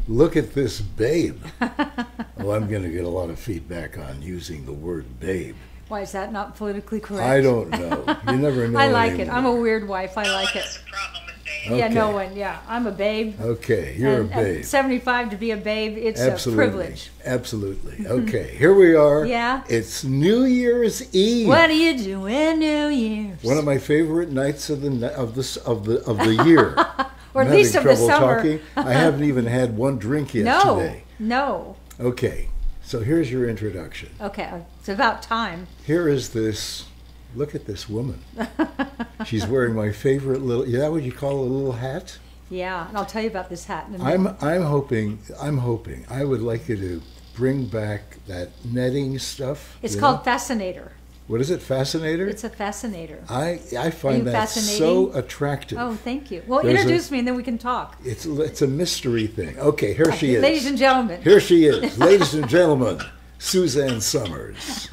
Look at this babe. Oh, I'm going to get a lot of feedback on using the word babe. Why is that not politically correct? I don't know. You never know. I like it. anymore. I'm a weird wife. I like it. Has a problem with babe. Okay. Yeah, no one. Yeah, I'm a babe. Okay, you're And a babe. At 75 to be a babe, it's Absolutely. a privilege. Absolutely. Okay, here we are. Yeah. It's New Year's Eve. What are you doing New Year's? One of my favorite nights of the year. Or I'm at least of having the trouble summer. talking. I haven't even had one drink yet No, today. no. Okay, so here's your introduction. Okay, it's about time. Here is this. Look at this woman. She's wearing my favorite little. Is that what you call a little hat? Yeah, and I'll tell you about this hat in a minute. I'm hoping. I would like you to bring back that netting stuff. It's you called know? Fascinator. What is it? Fascinator. It's a fascinator. I find you that so fascinating? attractive. Oh, thank you. Well, There's introduce me and then we can talk. It's a mystery thing. Okay, here she is. Ladies and gentlemen. Here she is, ladies and gentlemen, Suzanne Summers.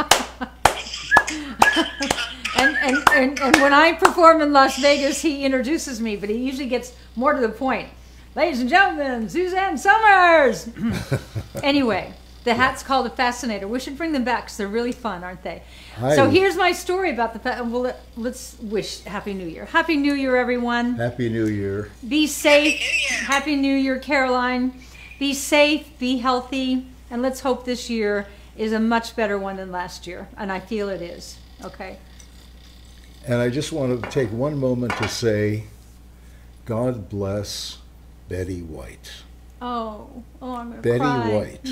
And when I perform in Las Vegas, he introduces me, but he usually gets more to the point. Ladies and gentlemen, Suzanne Summers. Anyway, the hat's called a Fascinator. We should bring them back because they're really fun, aren't they? So here's my story about the well, let's wish Happy New Year. Happy New Year, everyone. Happy New Year. Be safe. Happy New Year. Happy New Year, Caroline. Be safe, be healthy, and let's hope this year is a much better one than last year. And I feel it is. Okay. And I just want to take one moment to say, God bless Betty White. Oh, I'm going to Betty cry. White.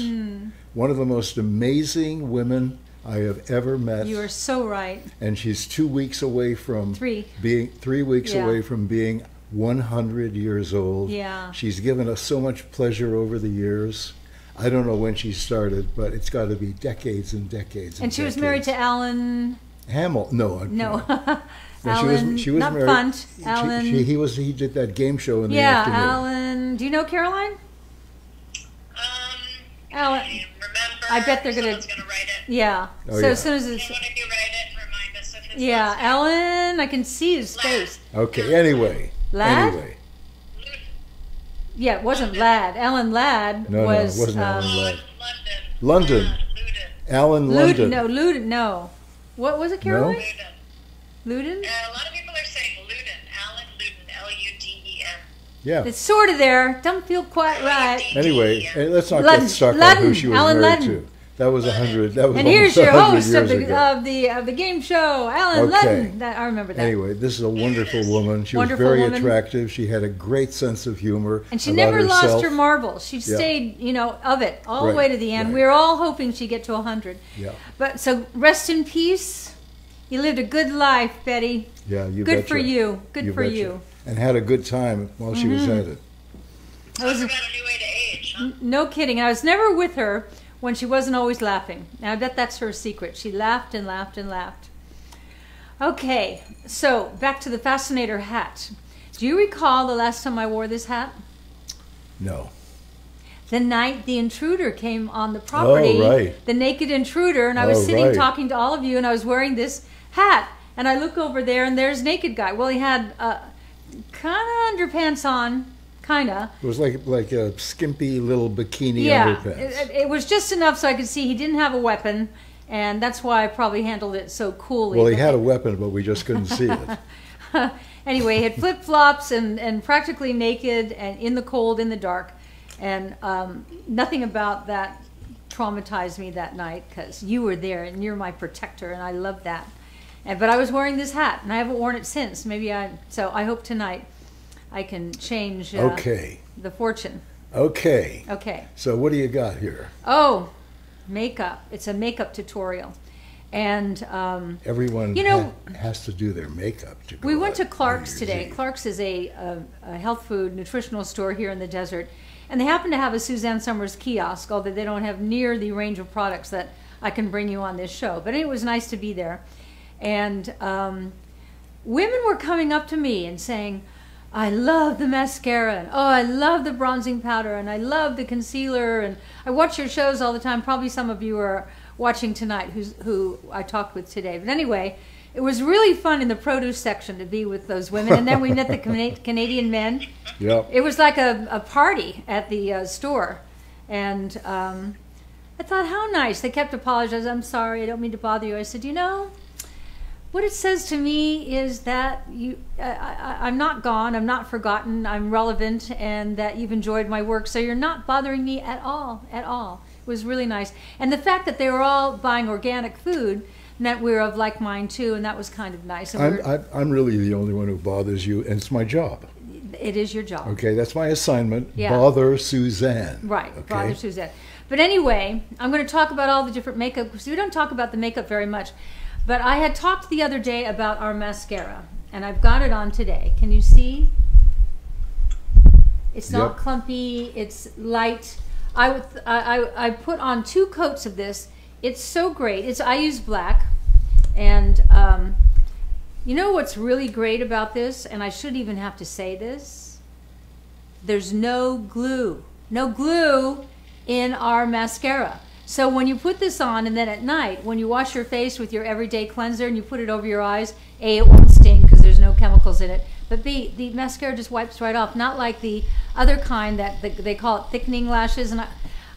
One of the most amazing women I have ever met. You are so right. And she's 2 weeks away from being 3 weeks Yeah. away from being 100 years old. Yeah. She's given us so much pleasure over the years. I don't know when she started, but it's got to be decades and decades. And she was married to Alan. Hamill. No. No. Alan, she was not married. Funt. Alan. He did that game show in the Yeah, afternoon. Alan. Do you know Caroline? Alan. I remember. I bet they're gonna. Someone's gonna write it. Yeah. Oh, so yeah. as soon as it's. Can one of you write it and remind us of his Yeah, last name? Alan. I can see his face. Okay. Anyway. Lad? Anyway. Yeah, it wasn't Ladd. Alan Ladd No, was. it wasn't Alan Ladd. London. London. Luden. Alan Luden. London. No, Luden. No. What was it, Caroline? Luden. Luden? A lot of people are saying Luden. Alan Luden. L-U-D-E-N. Yeah. It's sort of there. Don't feel quite right. Anyway, let's not Ludden. get stuck on who Ludden. she was Alan married Ludden. to. That was 100. That was And here's almost your 100 host years of ago. the game show, Alan Okay. Ludden. I remember that. Anyway, this is a wonderful woman. She Wonderful was very woman. attractive. She had a great sense of humor. And she about never lost herself. her marbles. She Yeah. stayed, of it all the Right, way to the end. right. We were all hoping she'd get to 100. Yeah. But so rest in peace. You lived a good life, Betty. Yeah, you Good betcha. for you. Good for betcha. you. And had a good time while she was at it. I was Talk about a new way to age, huh? no kidding. I was never with her when she wasn't always laughing. And I bet that's her secret. She laughed and laughed and laughed. Okay, so back to the Fascinator hat. Do you recall the last time I wore this hat? No. The night the intruder came on the property, Oh, right. the naked intruder, and I was Oh, sitting right. talking to all of you, and I was wearing this hat, and I look over there, and there's naked guy. Well, he had kind of underpants on, kind of. It was like a skimpy little bikini Yeah, underpants. it was just enough so I could see he didn't have a weapon, and that's why I probably handled it so coolly. Well, he had a weapon, but we just couldn't see it. Anyway, he had flip-flops and practically naked and in the cold, in the dark. And nothing about that traumatized me that night because you were there and you're my protector and I love that. But I was wearing this hat and I haven't worn it since. So I hope tonight I can change the fortune. Okay. Okay. So what do you got here? Oh, makeup. It's a makeup tutorial. And Everyone has to do their makeup to go we went out to on Clark's New today. Year's Eve. Clark's is a health food nutritional store here in the desert. And they happen to have a Suzanne Summers kiosk, although they don't have near the range of products that I can bring you on this show. But it was nice to be there. And women were coming up to me and saying, I love the mascara, and oh, I love the bronzing powder, and I love the concealer, and I watch your shows all the time. Probably some of you are watching tonight who I talked with today. But anyway, It was really fun in the produce section to be with those women, and then we met the Canadian men. Yep. It was like a party at the store, and I thought, how nice. They kept apologizing. I'm sorry, I don't mean to bother you. I said, you know, what it says to me is that I'm not gone, I'm not forgotten, I'm relevant, and that you've enjoyed my work, so you're not bothering me at all, at all. It was really nice. And the fact that they were all buying organic food meant we were of like mind too, and that was kind of nice. And I'm really the only one who bothers you, and it's my job. it is your job. Okay, that's my assignment. Yeah. Bother Suzanne. Right, Okay? bother Suzanne. But anyway, I'm going to talk about all the different makeup, because we don't talk about the makeup very much. But I had talked the other day about our mascara, and I've got it on today. Can you see? It's not Yep. clumpy, it's light. I put on 2 coats of this. It's so great. I use black, and you know what's really great about this, and I shouldn't even have to say this? There's no glue. No glue in our mascara. So when you put this on, and then at night, when you wash your face with your everyday cleanser and you put it over your eyes, A, it won't sting because there's no chemicals in it, but B, the mascara just wipes right off. Not like the other kind that they call it thickening lashes. And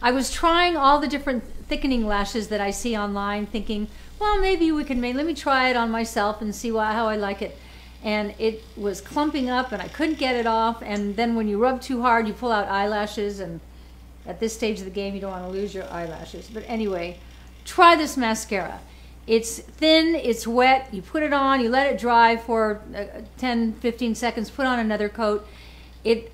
I was trying all the different thickening lashes that I see online, thinking, well, maybe we can let me try it on myself and see how I like it. And it was clumping up, and I couldn't get it off. And then when you rub too hard, you pull out eyelashes, and at this stage of the game, you don't want to lose your eyelashes. But anyway, try this mascara. It's thin, it's wet, you put it on, you let it dry for 10, 15 seconds, put on another coat. It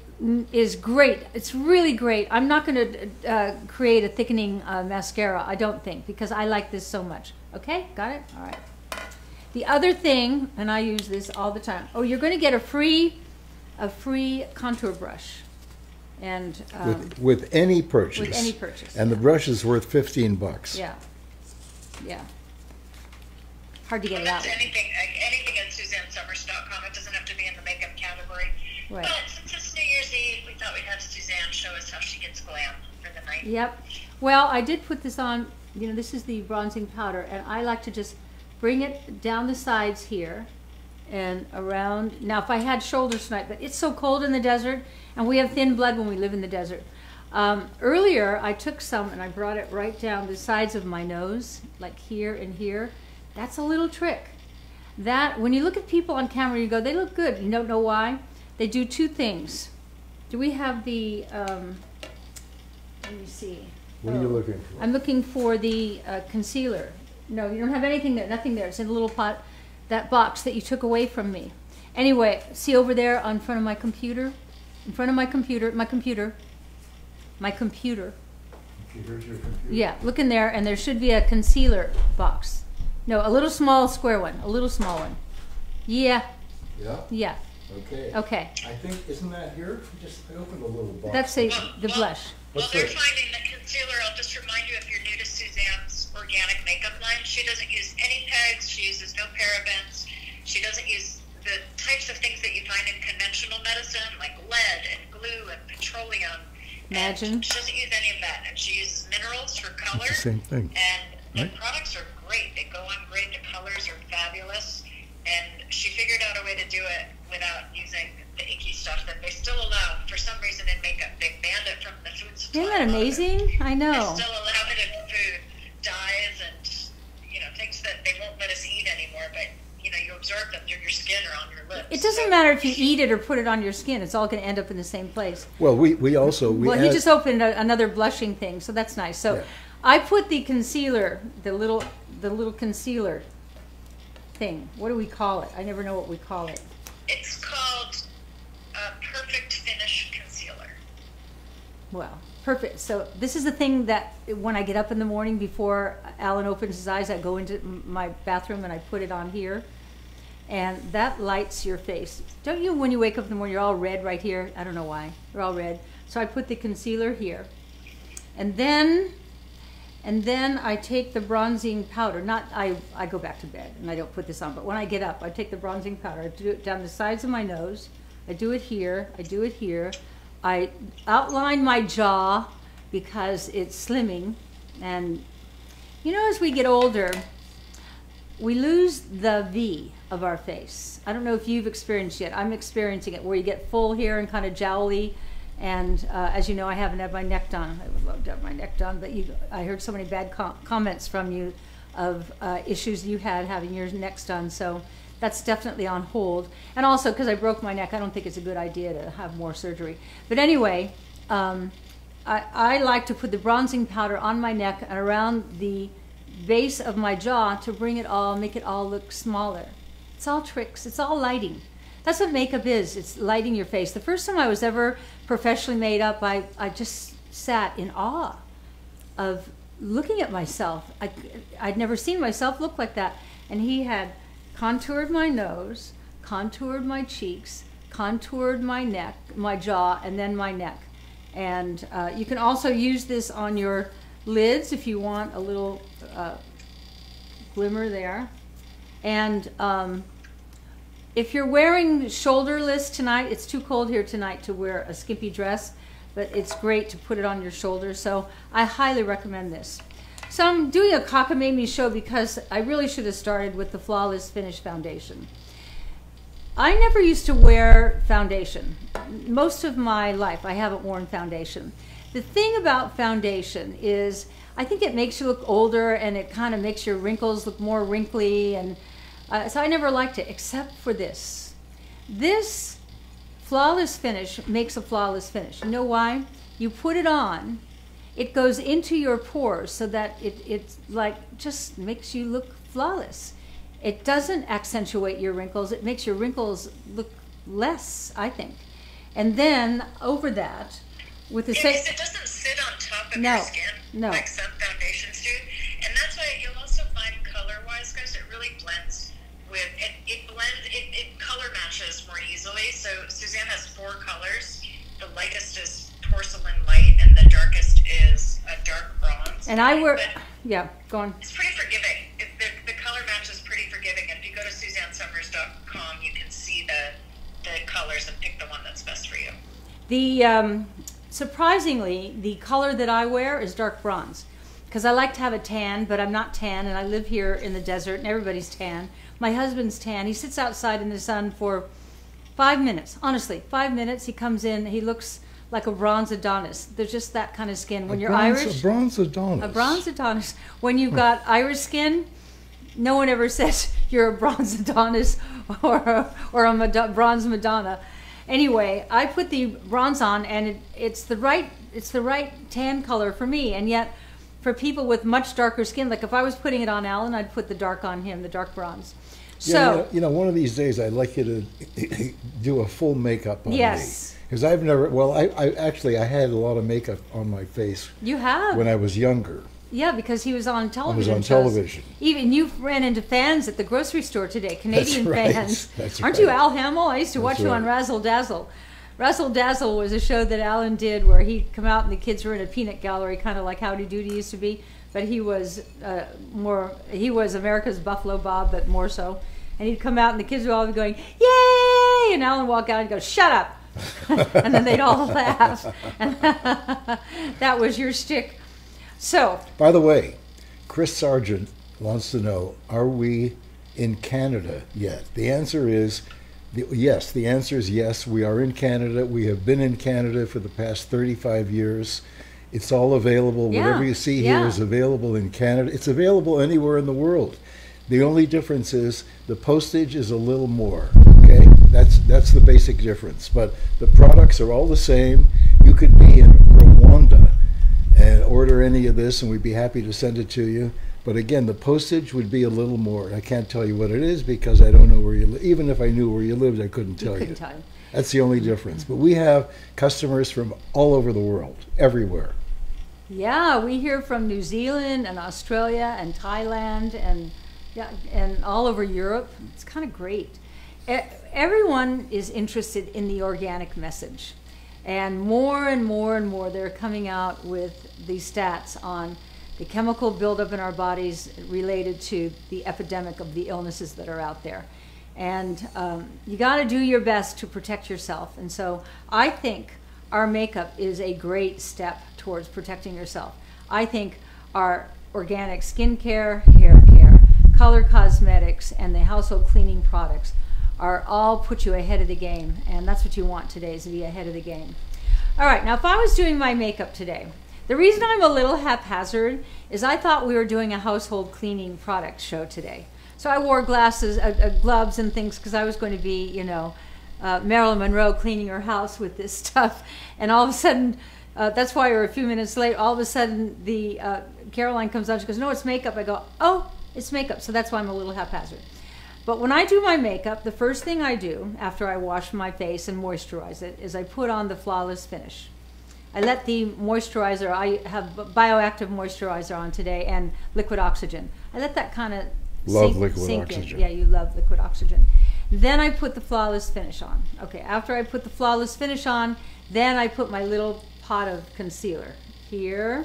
is great. It's really great. I'm not going to create a thickening mascara, I don't think, because I like this so much. Okay, got it? All right. The other thing, and I use this all the time, you're going to get a free contour brush. And with any purchase. With any purchase. And yeah. the brush is worth $15. Yeah. Yeah. Hard to get it out. Anything at SuzanneSummers.com. It doesn't have to be in the makeup category. Right. But since it's New Year's Eve, we thought we'd have Suzanne show us how she gets glam for the night. Yep. Well, I did put this on. You know, this is the bronzing powder, and I like to just bring it down the sides here and around. Now, if I had shoulders tonight, but it's so cold in the desert, and we have thin blood when we live in the desert. Earlier, I took some and I brought it right down the sides of my nose, like here and here. That's a little trick. That, when you look at people on camera, you go, they look good. You don't know why? They do 2 things. Do we have the, let me see. What are you looking for? I'm looking for the concealer. No, you don't have anything there, nothing there. It's in a little pot, that box that you took away from me. Anyway, see over there in front of my computer? In front of my computer. Here's your computer. Yeah, look in there, and there should be a concealer box. No, a little small square one, a little small one. Yeah, Yeah? yeah, Okay. okay. I think, isn't that here? I opened a little box. That's the blush. While What's they're that? finding the concealer, I'll just remind you, if you're new to Suzanne's organic makeup line, she doesn't use any pegs, she uses no parabens, she doesn't use the types of things that you find in conventional medicine, like lead and glue and petroleum. Imagine. And she doesn't use any of that, and she uses minerals for color. It's the same thing. And the Right. products are great. They go on great. The colors are fabulous. And she figured out a way to do it without using the icky stuff that they still allow. For some reason in makeup, they banned it from the food supply. Isn't that law. amazing? I They know. still allow it in food, dyes, and things that they won't let us eat anymore. But you absorb them through your skin or on your lips. It doesn't matter if you eat it or put it on your skin. It's all going to end up in the same place. Well, we also... Well, he just opened another blushing thing, so that's nice. So Yeah. I put the concealer, the little concealer thing. What do we call it? I never know what we call it. It's called Perfect Finish Concealer. Well, perfect. So this is the thing that when I get up in the morning before Alan opens his eyes, I go into my bathroom and I put it on here. And that lights your face. Don't you, when you wake up in the morning, you're all red right here? I don't know why. You're all red. So I put the concealer here. And then I take the bronzing powder. I go back to bed and I don't put this on, but when I get up, I take the bronzing powder. I do it down the sides of my nose. I do it here. I do it here. I outline my jaw because it's slimming. And as we get older, we lose the V of our face. I don't know if you've experienced yet. I'm experiencing it where you get full hair and kind of jowly. And as you know, I haven't had my neck done. I would love to have my neck done, but I heard so many bad comments from you of issues you had having your necks done. So that's definitely on hold. And also because I broke my neck, I don't think it's a good idea to have more surgery. But anyway, I like to put the bronzing powder on my neck and around the base of my jaw to bring it all, make it all look smaller. It's all tricks. It's all lighting. That's what makeup is. It's lighting your face. The first time I was ever professionally made up, I just sat in awe of looking at myself. I'd never seen myself look like that. And he had contoured my nose, contoured my cheeks, contoured my neck, my jaw, and then my neck. And you can also use this on your lids if you want a little glimmer there. And if you're wearing shoulderless tonight, it's too cold here tonight to wear a skimpy dress, but it's great to put it on your shoulders. So I highly recommend this. So I'm doing a cockamamie show because I really should have started with the Flawless Finish Foundation. I never used to wear foundation. Most of my life, I haven't worn foundation. The thing about foundation is I think it makes you look older and it kind of makes your wrinkles look more wrinkly. And so I never liked it, except for this. This Flawless Finish makes a flawless finish. You know why? You put it on, it goes into your pores so that it like just makes you look flawless. It doesn't accentuate your wrinkles. It makes your wrinkles look less, I think. And then over that, with the same... It doesn't sit on top of your skin like some foundations do. And that's why you'll also find color-wise, guys, it really blends with... It color matches more easily. So Suzanne has 4 colors. The lightest is porcelain light, and the darkest is a dark bronze. And I wear... Yeah, go on. It's pretty forgiving. The color match is pretty forgiving. If you go to SuzanneSummers.com, you can see the colors and pick the one that's best for you. The surprisingly, the color that I wear is dark bronze because I like to have a tan, but I'm not tan, and I live here in the desert, and everybody's tan. My husband's tan. He sits outside in the sun for 5 minutes. Honestly, 5 minutes. He comes in. He looks like a bronze Adonis. There's just that kind of skin. When you're Irish, a bronze Adonis. A bronze Adonis. When you've got Irish skin, no one ever says you're a bronze Adonis or a bronze Madonna. Anyway, I put the bronze on, and it's the right tan color for me. And yet, for people with much darker skin, like if I was putting it on Alan, I'd put the dark on him, the dark bronze. So, you know, one of these days I'd like you to do a full makeup on me. Yes. Because I've never, well, I actually had a lot of makeup on my face. You have? When I was younger. Yeah, because he was on television. I was on television. Even you ran into fans at the grocery store today, Canadian That's right. fans. That's Aren't right. you Al Hamill? I used to watch you on Razzle Dazzle. Razzle Dazzle was a show that Alan did where he'd come out and the kids were in a peanut gallery, kind of like Howdy Doody used to be. But he was he was America's Buffalo Bob, but more so. And he'd come out and the kids would all be going, yay! And Alan would walk out and go, shut up! And then they'd all laugh. And that was your shtick. So, by the way, Chris Sargent wants to know, are we in Canada yet? The answer is yes. The answer is yes. We are in Canada. We have been in Canada for the past 35 years. It's all available. Yeah. Whatever you see here is available in Canada. It's available anywhere in the world. The only difference is the postage is a little more. Okay, that's the basic difference. But the products are all the same. You could be in Rwanda and order any of this, and we'd be happy to send it to you. But again, the postage would be a little more. I can't tell you what it is because I don't know where you live. Even if I knew where you lived, I couldn't tell you. That's the only difference. But we have customers from all over the world, everywhere. Yeah, we hear from New Zealand and Australia and Thailand and all over Europe. It's kind of great. Everyone is interested in the organic message. And more and more and more, they're coming out with these stats on the chemical buildup in our bodies related to the epidemic of the illnesses that are out there. And you got to do your best to protect yourself. And so I think our makeup is a great step towards protecting yourself. I think our organic skincare, hair care, color cosmetics and the household cleaning products are all put you ahead of the game, and that's what you want today, is to be ahead of the game. All right, now if I was doing my makeup today, the reason I'm a little haphazard is I thought we were doing a household cleaning product show today. So I wore glasses, gloves and things, because I was going to be, you know, Marilyn Monroe cleaning her house with this stuff. And all of a sudden, that's why we're a few minutes late, all of a sudden the Caroline comes out, she goes, no, it's makeup. I go, oh, it's makeup. So that's why I'm a little haphazard. But when I do my makeup, the first thing I do after I wash my face and moisturize it is I put on the Flawless Finish. I let the moisturizer, I have bioactive moisturizer on today and liquid oxygen. I let that kind of sink in. Yeah, you love liquid oxygen. Then I put the Flawless Finish on. Okay, after I put the Flawless Finish on, then I put my little pot of concealer here,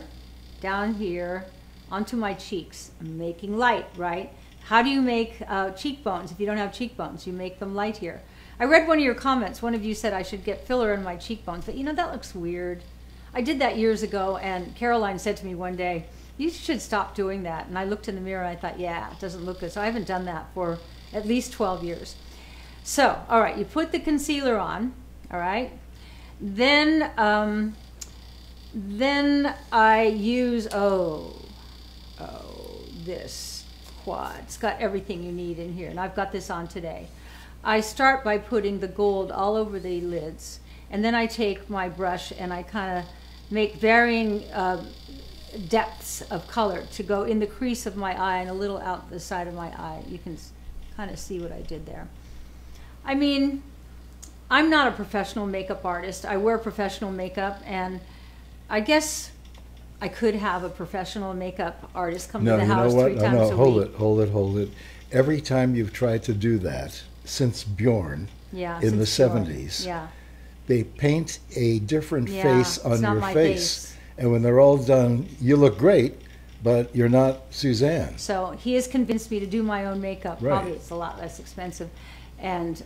down here, onto my cheeks. I'm making light, right? How do you make cheekbones if you don't have cheekbones? You make them light here. I read one of your comments. One of you said I should get filler in my cheekbones, but you know, that looks weird. I did that years ago, and Caroline said to me one day, you should stop doing that. And I looked in the mirror and I thought, yeah, it doesn't look good. So I haven't done that for at least 12 years. So, all right, you put the concealer on, all right? Then I use, this quad. It's got everything you need in here, and I've got this on today. I start by putting the gold all over the lids, and then I take my brush and I kind of make varying depths of color to go in the crease of my eye and a little out the side of my eye. You can kind of see what I did there. I mean, I'm not a professional makeup artist. I wear professional makeup, and I guess I could have a professional makeup artist come to the house 3 times a week. Hold it. Every time you've tried to do that since Bjorn in the 70s, they paint a different face on your face. And when they're all done, you look great, but you're not Suzanne. So he has convinced me to do my own makeup. Right. Probably it's a lot less expensive. And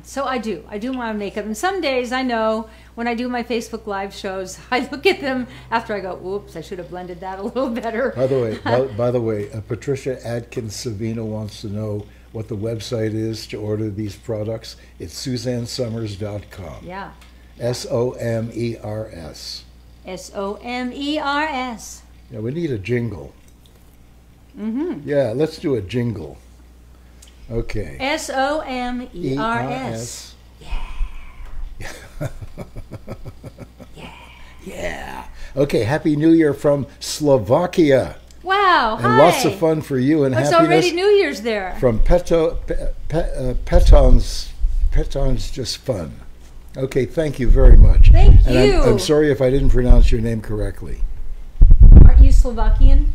so I do my own makeup. And some days I know when I do my Facebook Live shows, I look at them after I go, whoops, I should have blended that a little better. By the way, Patricia Adkins Savino wants to know what the website is to order these products. It's SuzanneSummers.com. Yeah. SOMERS. SOMERS. Yeah, we need a jingle. Mm-hmm. Yeah, let's do a jingle. Okay. SOMERS. Yeah. Yeah. Yeah. Okay, Happy New Year from Slovakia. Wow, and lots of fun for you and happiness. It's already New Year's there. From Peton's just fun. Okay, thank you very much. Thank and you. I'm sorry if I didn't pronounce your name correctly. Aren't you Slovakian?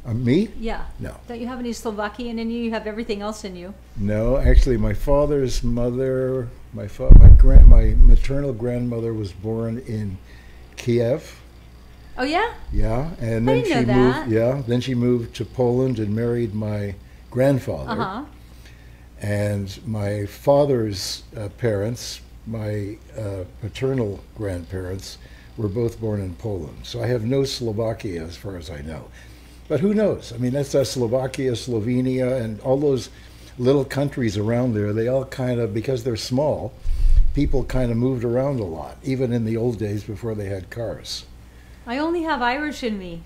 Me? Yeah. No. Don't you have any Slovakian in you? You have everything else in you. No, actually, my father's mother, my maternal grandmother was born in Kiev. Oh yeah? Yeah, and then she moved. Yeah, then she moved to Poland and married my grandfather. Uh-huh. And my father's parents, my paternal grandparents, were both born in Poland. So I have no Slovakia as far as I know. But who knows? I mean, that's Slovakia, Slovenia, and all those little countries around there. They all kind of, because they're small, people kind of moved around a lot, even in the old days before they had cars. I only have Irish in me.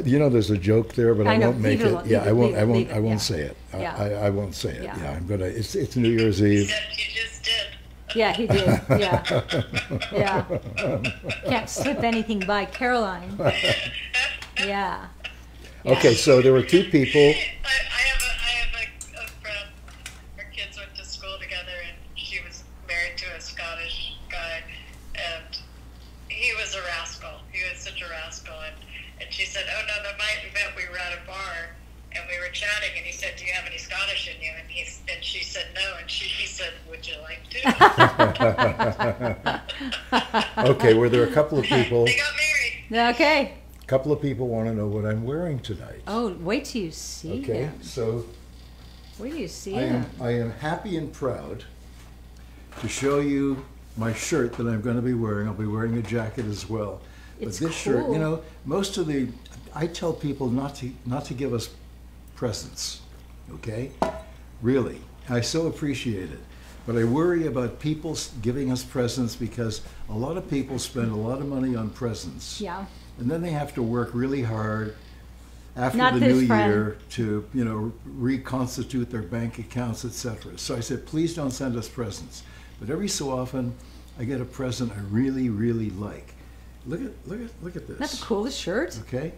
You know, there's a joke there, but I won't make it. Yeah, I won't say it. Yeah. I won't say it. Yeah. Yeah, I'm gonna. It's New Year's Eve. You just did. Yeah, he did. Yeah, yeah. Can't slip anything by Caroline. Yeah. Okay, so there were 2 people. I have a friend. Her kids went to school together, and she was married to a Scottish guy, and he was a rascal. He was such a rascal, and she said, "Oh no, the night we met, we were at a bar, and we were chatting, and he said, 'Do you have any Scottish in you?' And she said no, and he said, 'Would you like to?'" Okay, were there a couple of people? They got married. Okay. A couple of people want to know what I'm wearing tonight. Oh, wait till you see Okay, him. so Wait till you see him. I am happy and proud to show you my shirt that I'm going to be wearing. I'll be wearing a jacket as well. It's but this cool. shirt, you know, I tell people not to give us presents, okay? Really, I so appreciate it. But I worry about people giving us presents because a lot of people spend a lot of money on presents. Yeah. And then they have to work really hard after Not the this new friend. year to, you know, reconstitute their bank accounts, etc. So I said, please don't send us presents. But every so often, I get a present I really, really like. Look at this. That's the coolest shirt. Okay,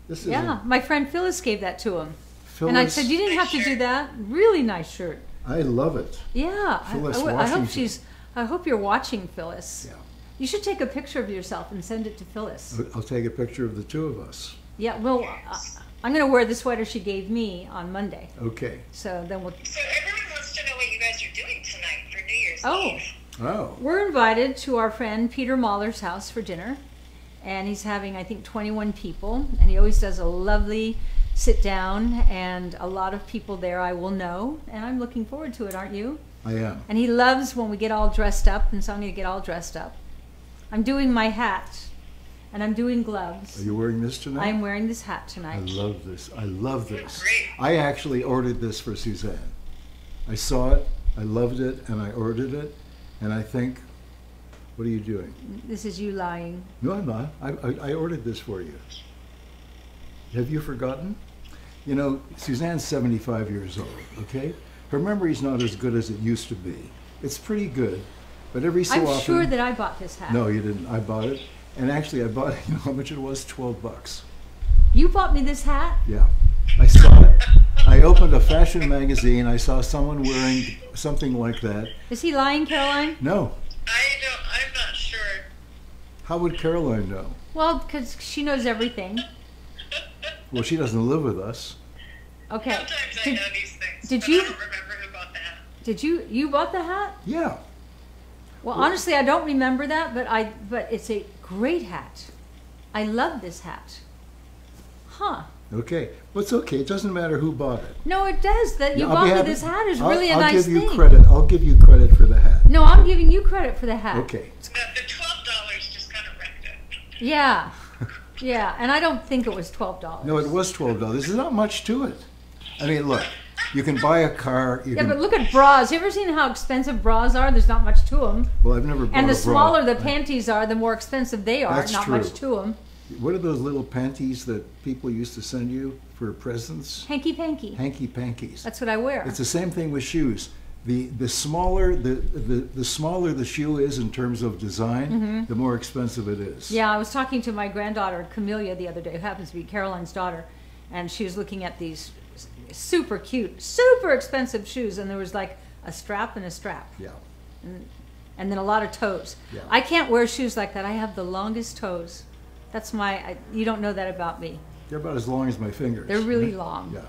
this is Yeah, my friend Phyllis gave that to him. Phyllis. And I said, you didn't have to do that. Really nice shirt. I love it. Yeah. Phyllis I hope Washington. I hope you're watching, Phyllis. Yeah. You should take a picture of yourself and send it to Phyllis. I'll take a picture of the two of us. Yeah, well, I'm going to wear the sweater she gave me on Monday. Okay. So then we'll. So everyone wants to know what you guys are doing tonight for New Year's Oh. Eve. Oh. We're invited to our friend Peter Mahler's house for dinner. And he's having, I think, 21 people. And he always does a lovely sit down, and a lot of people there I will know. And I'm looking forward to it, aren't you? I am. And he loves when we get all dressed up, and so I'm going to get all dressed up. I'm doing my hat, and I'm doing gloves. Are you wearing this tonight? I'm wearing this hat I tonight. love this. I love this. Great. I actually ordered this for Suzanne. I saw it, I loved it, and I ordered it. And I think, what are you doing? This is you lying. No, I'm not. I ordered this for you. Have you forgotten? You know, Suzanne's 75 years old, okay? Her memory's not as good as it used to be. It's pretty good, but every so I'm often... sure that I bought this hat. No, you didn't. I bought it. And actually, I bought it, you know how much it was? 12 bucks. You bought me this hat? Yeah. I saw it. I opened a fashion magazine. I saw someone wearing something like that. Is he lying, Caroline? No. I'm not sure. How would Caroline know? Well, because she knows everything. Well, she doesn't live with us. Okay. Sometimes I Did, know these things, did but you- I don't remember who bought that. did you bought the hat? Yeah. Well, honestly, I don't remember that, but it's a great hat. I love this hat. Huh. Okay. Well, it's okay. It doesn't matter who bought it. No, it does. That you Yeah, I'll bought be me happy- this hat is I'll- really a I'll nice give you thing. credit. I'll give you credit for the hat. No, I'm giving you credit for the hat. Okay. The $12 just kind of wrecked it. Yeah. Yeah, and I don't think it was $12. No, it was $12. There's not much to it. I mean, look, you can buy a car. You Yeah, can, but look at bras. You ever seen how expensive bras are? There's not much to them. well, I've never bought And the a bra. smaller the panties are, the more expensive they are. That's Not true. much to them. What are those little panties that people used to send you for presents? Hanky panky. Hanky pankies. That's what I wear. It's the same thing with shoes. The smaller the smaller the shoe is in terms of design, the more expensive it is. Yeah, I was talking to my granddaughter, Camelia, the other day, who happens to be Caroline's daughter, and she was looking at these super cute, super expensive shoes, and there was like a strap and a strap, Yeah. and then a lot of toes. Yeah. I can't wear shoes like that. I have the longest toes. That's you don't know that about me. They're about as long as my fingers. They're really long. Yeah.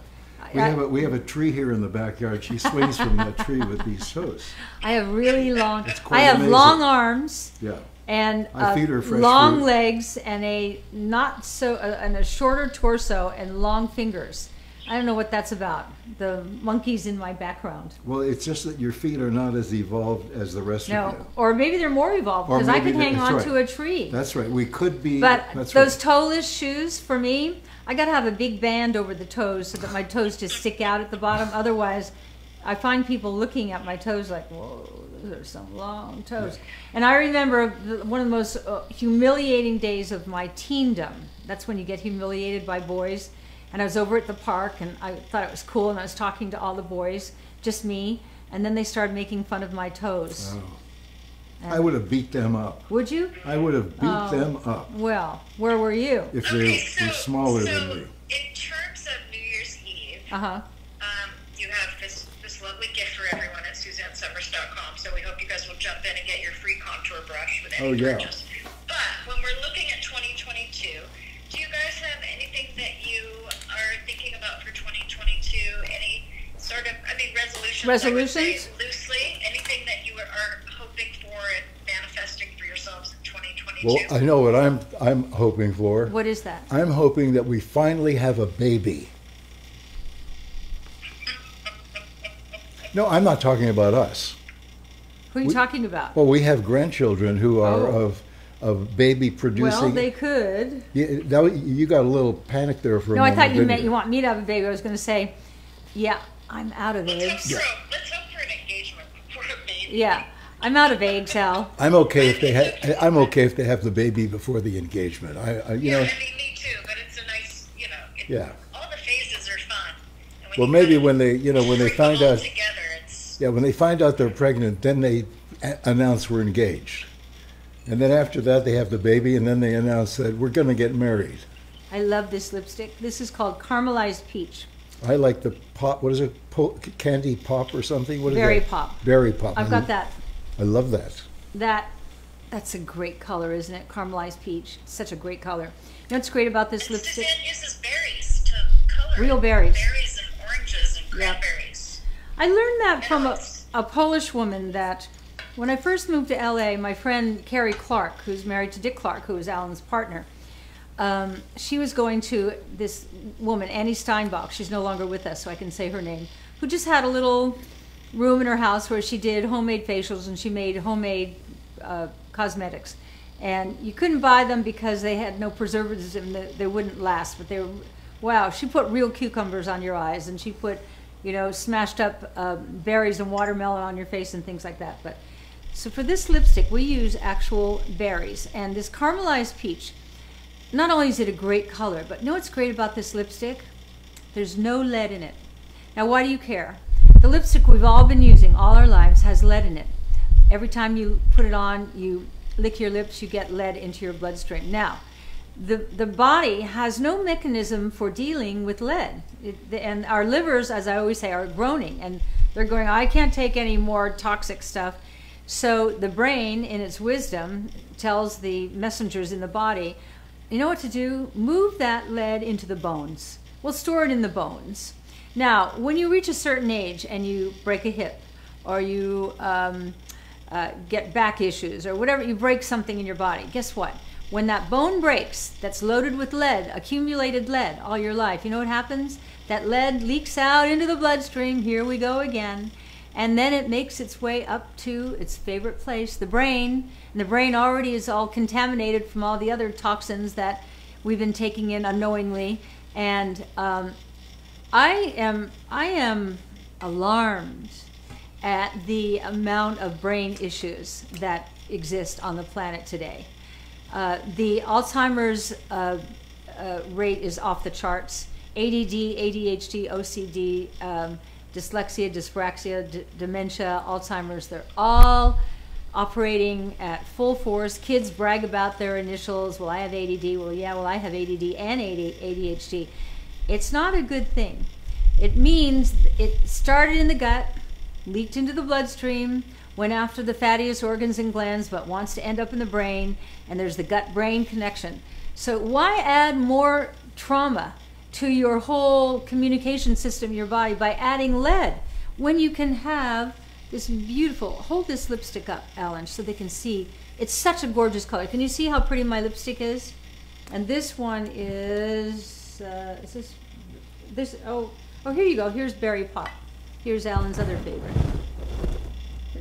I- We have a tree here in the backyard. She swings from that tree with these toes. I have really long. quite I have amazing. long arms Yeah. and My feet are fresh long fruit. legs and and a shorter torso and long fingers. I don't know what that's about. The monkeys in my background. Well, it's just that your feet are not as evolved as the rest of No, you. or maybe they're more evolved Or because I maybe can hang that's on right. to a tree. That's right. We could be. But that's those right. toeless shoes, for me, I got to have a big band over the toes so that my toes just stick out at the bottom. Otherwise, I find people looking at my toes like, whoa, those are some long toes. And I remember one of the most humiliating days of my teendom. That's when you get humiliated by boys. And I was over at the park, and I thought it was cool, and I was talking to all the boys, just me. And then they started making fun of my toes. Oh. I would have beat them up. Would you? I would have beat Oh. them up Well, where were you? if they were smaller than me. In terms of New Year's Eve, Uh-huh. you have this lovely gift for everyone at SuzanneSummers.com. So we hope you guys will jump in and get your free contour brush with any Oh, yeah. purchase. But when we're looking at 2022, do you guys have anything that you are thinking about for 2022? Any sort of, resolutions? Resolutions? I would say loosely, anything that you are hoping for and manifesting for yourselves in 2022? Well, I know what I'm hoping for. What is that? I'm hoping that we finally have a baby. No, I'm not talking about us. Who are you talking about? Well, we have grandchildren who are Oh. of baby producing. Well, they could. You got a little panic there for a No, I moment. thought you didn't meant you want me to have a baby. I was going to say, yeah, I'm out of eggs. Let's hope for an engagement before a baby. Yeah, I'm out of eggs, Al. I'm okay if they have. I'm okay if they have the baby before the engagement. You know. I mean, me too. But it's a nice, Yeah. All the phases are fun. And Well, you maybe kind when they, when they bring them find all out. together, it's Yeah, when they find out they're pregnant, then they announce we're engaged, and then after that they have the baby, and then they announce that we're going to get married. I love this lipstick. This is called Caramelized Peach. I like the pop. What is it? Candy pop or something? What is Berry that? pop. Berry pop. I've got that. I love that. That's a great color, isn't it? Caramelized peach. It's such a great color. You know what's great about this and lipstick? Suzanne uses berries to color Real it. berries. Berries and oranges and Yep. cranberries. I learned that from Yes. a Polish woman that when I first moved to LA, my friend Carrie Clark, who's married to Dick Clark, who was Alan's partner, she was going to this woman, Annie Steinbach, she's no longer with us, so I can say her name, who just had a little room in her house where she did homemade facials and she made homemade cosmetics. And you couldn't buy them because they had no preservatives and they wouldn't last, but they were, wow, she put real cucumbers on your eyes and she put, smashed up berries and watermelon on your face and things like that. But so for this lipstick, we use actual berries. And this caramelized peach, not only is it a great color, but what's great about this lipstick? There's no lead in it. Now, why do you care? The lipstick we've all been using all our lives has lead in it. Every time you put it on, you lick your lips, you get lead into your bloodstream. Now, the body has no mechanism for dealing with lead. And our livers, as I always say, are groaning. And they're going, I can't take any more toxic stuff. So the brain, in its wisdom, tells the messengers in the body, you know what to do? Move that lead into the bones. We'll store it in the bones. Now, when you reach a certain age and you break a hip, or you get back issues, or whatever, you break something in your body, guess what? When that bone breaks, that's loaded with lead, accumulated lead all your life, you know what happens? That lead leaks out into the bloodstream, here we go again, and then it makes its way up to its favorite place, the brain, and the brain already is all contaminated from all the other toxins that we've been taking in unknowingly, and I am alarmed at the amount of brain issues that exist on the planet today. The Alzheimer's rate is off the charts. ADD, ADHD, OCD, dyslexia, dyspraxia, dementia, Alzheimer's, they're all operating at full force. Kids brag about their initials. Well, I have ADD. Well, yeah, well, I have ADD and ADHD. It's not a good thing. It means it started in the gut, leaked into the bloodstream, went after the fattiest organs and glands, but wants to end up in the brain, and there's the gut-brain connection. So why add more trauma to your whole communication system in your body by adding lead when you can have this beautiful, hold this lipstick up, Alan, so they can see. It's such a gorgeous color. Can you see how pretty my lipstick is? And this one is this, oh, here you go. Here's Berry Pop. Here's Alan's other favorite.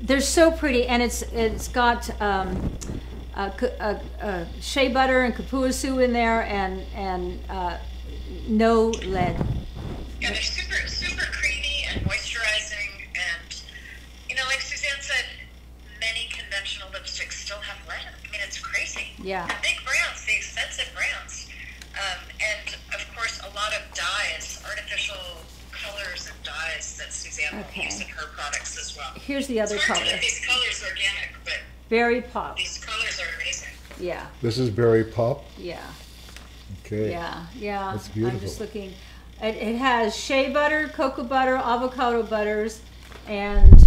They're so pretty, and it's got shea butter and kapuasu in there, and no lead. Yeah, they're super creamy and moisturizing, and like Suzanne said, many conventional lipsticks still have lead in them. I mean, it's crazy. Yeah. The big brands, the expensive brands, and of course a lot of dyes, artificial colors and dyes that Suzanne will use in her products as well. Here's the other it's hard color. to get these colors organic, but Berry Pop. these colors are amazing. Yeah. This is Berry Pop. Yeah. Okay. Yeah. That's beautiful. I'm just looking. It has shea butter, cocoa butter, avocado butters, and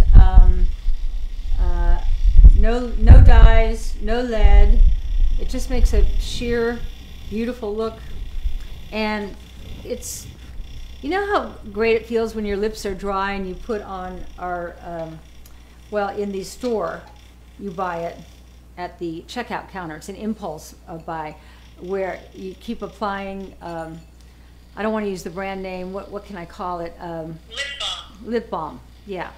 no dyes, no lead. It just makes a sheer, beautiful look. And it's, you know how great it feels when your lips are dry and you put on our, in the store, you buy it at the checkout counter. It's an impulse buy where you keep applying, I don't want to use the brand name, what can I call it? Lip balm. Lip balm, yeah.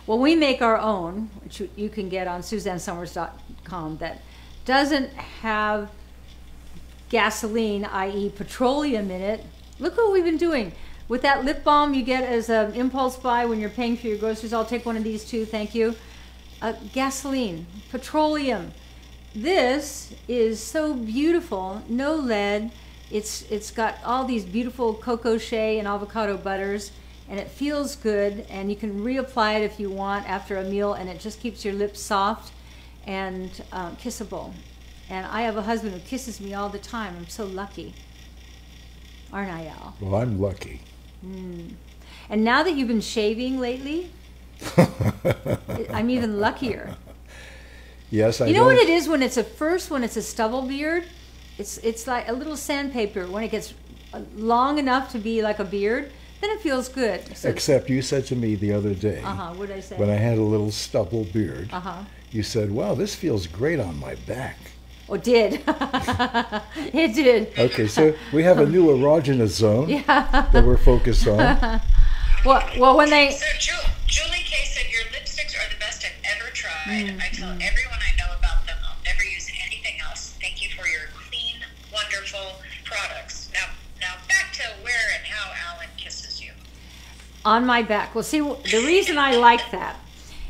Well, we make our own, which you can get on SuzanneSummers.com, that doesn't have gasoline, i.e. petroleum in it. Look what we've been doing. With that lip balm you get as an impulse buy when you're paying for your groceries. I'll take one of these too, thank you. Gasoline, petroleum. This is so beautiful, no lead. It's got all these beautiful cocoa shea and avocado butters, and it feels good, and you can reapply it if you want after a meal, and it just keeps your lips soft and kissable. And I have a husband who kisses me all the time. I'm so lucky. Aren't I, Al? Well, I'm lucky. And now that you've been shaving lately, I'm even luckier. Yes, I You know what it is when it's a stubble beard? It's like a little sandpaper. When it gets long enough to be like a beard, then it feels good. So, Except you said to me the other day, what did I say? when I had a little stubble beard, Uh-huh. you said, wow, this feels great on my back. Oh, it did. It did. Okay, so we have a new erogenous zone that we're focused on. Well, when they... So Julie Kay said your lipsticks are the best I've ever tried. I tell everyone I know about them. I'll never use anything else. Thank you for your clean, wonderful products. Now back to where and how Alan kisses you. On my back. Well, see, the reason I like that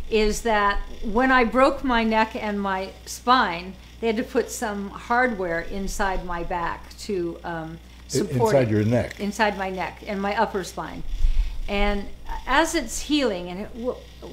is that when I broke my neck and my spine, they had to put some hardware inside my back to support Inside it. your neck. Inside my neck and my upper spine. And as it's healing, and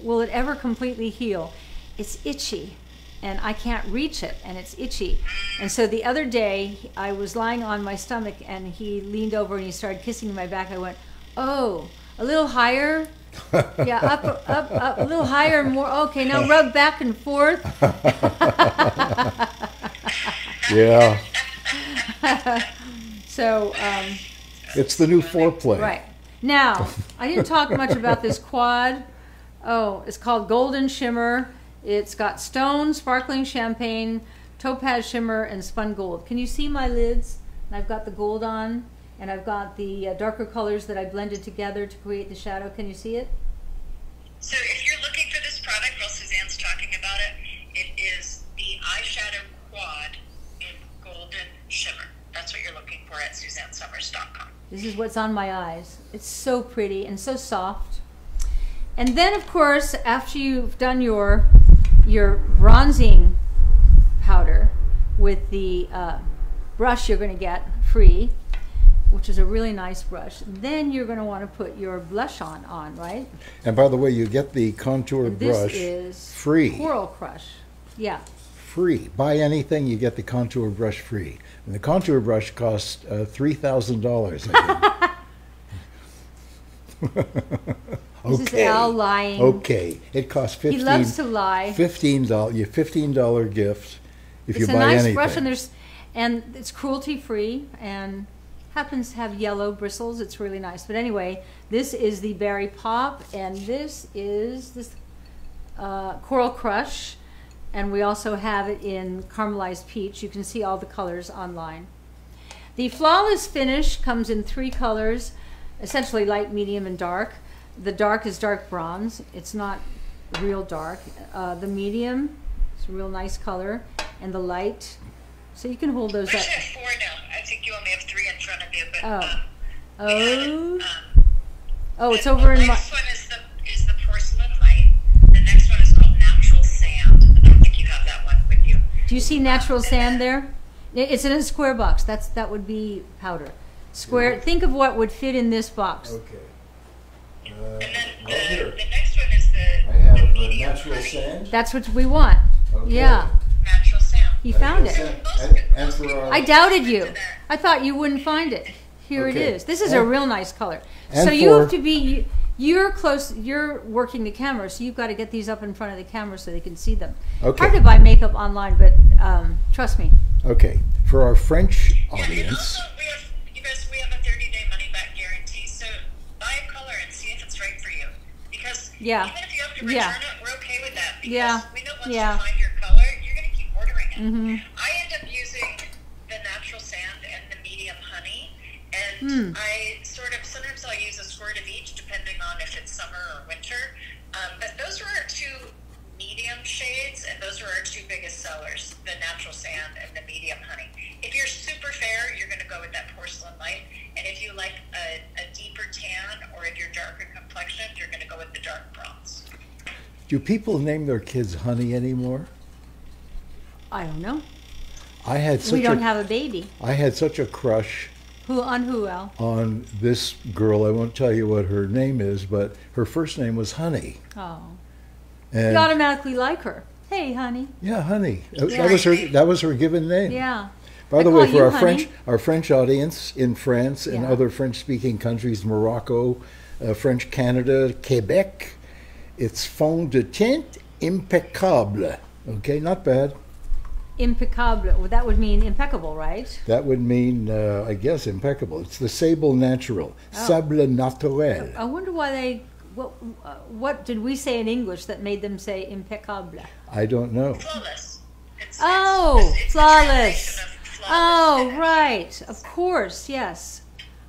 will it ever completely heal, it's itchy. And I can't reach it, and it's itchy. And so the other day, I was lying on my stomach, and he leaned over and he started kissing my back. I went, oh, a little higher? Yeah, up, a little higher, more. Okay, now rub back and forth. Yeah. So, It's the new foreplay. right. Now, I didn't talk much about this quad. Oh, it's called Golden Shimmer. It's got stone, sparkling champagne, topaz shimmer, and spun gold. Can you see my lids? And I've got the gold on, and I've got the darker colors that I blended together to create the shadow. Can you see it? So if you're looking for this product while Suzanne's talking about it, it is the eyeshadow quad in golden shimmer. That's what you're looking for at SuzanneSummers.com. This is what's on my eyes. It's so pretty and so soft. And then, of course, after you've done your bronzing powder with the brush you're going to get free, which is a really nice brush, then you're going to want to put your blush on, right? And by the way, you get the contour And this brush is free. Coral Crush. Yeah. Free. Buy anything, you get the contour brush free. And the contour brush costs $3,000, I think. This is Al lying. Okay. It costs $15. He loves to lie. $15 gift if you It's a buy nice anything. brush, and it's cruelty free and happens to have yellow bristles. It's really nice. But anyway, this is the Berry Pop, and this is this Coral Crush, and we also have it in Caramelized Peach. You can see all the colors online. The Flawless Finish comes in 3 colors, essentially light, medium, and dark. The dark is dark bronze. It's not real dark. The medium is a real nice color, and the light. So you can hold those I up. actually have 4 now. I think you only have 3 in front of you, but It's over in the my. next one is the porcelain light. The next one is called natural sand. I don't think you have that one with you. Do you see natural sand there? It's in a square box. That would be powder. Square. Think of what would fit in this box. Okay. And then here. the next one is I have the medium natural honey. sand. That's what we want. Okay. Yeah, Natural sand. he found Natural it. sand. And for our, I doubted you. I thought you wouldn't find it. Here it Okay. is. This is a real nice color. and So you for- have to be. You're close. You're working the camera, so you've got to get these up in front of the camera so they can see them. Okay. Hard to buy makeup online, but trust me. Okay. For our French Yeah, and audience, also we have a 30-day money-back guarantee, so buy a color and see if it's right for you. Because Yeah. even if you have to return Yeah. it, we're okay with that. Because Yeah. we know once Yeah. you find your color, you're going to keep ordering it. Mhm. I end up using the natural sand and the medium honey, and I sometimes I'll use a squirt of each depending on if it's summer or winter. But those are our 2 medium shades, and those are our two biggest sellers, the natural sand and the medium honey. If you're super fair, you're going to go with that porcelain light, and if you like a deeper tan, or if you're darker complexion, you're going to go with the dark bronze. Do people name their kids Honey anymore? I don't know. I had such We don't have a baby. I had such a crush Who on who, Al? on this girl. I won't tell you what her name is, but her first name was Honey. Oh. And You automatically like her. Hey, honey. yeah, Honey. Yeah. That was her given name. Yeah. By I the call way, for you our honey. French audience in France and Yeah. other French-speaking countries, Morocco, French Canada, Quebec, it's fond de teint impeccable. Okay, not bad. Impeccable. Well, that would mean impeccable, right? That would mean, I guess, impeccable. It's the sable natural, Oh. sable naturel. I wonder why they. What did we say in English that made them say impeccable? I don't know. Flawless. It's the Flawless. translation of flawless Oh, finish. right. Of course, yes.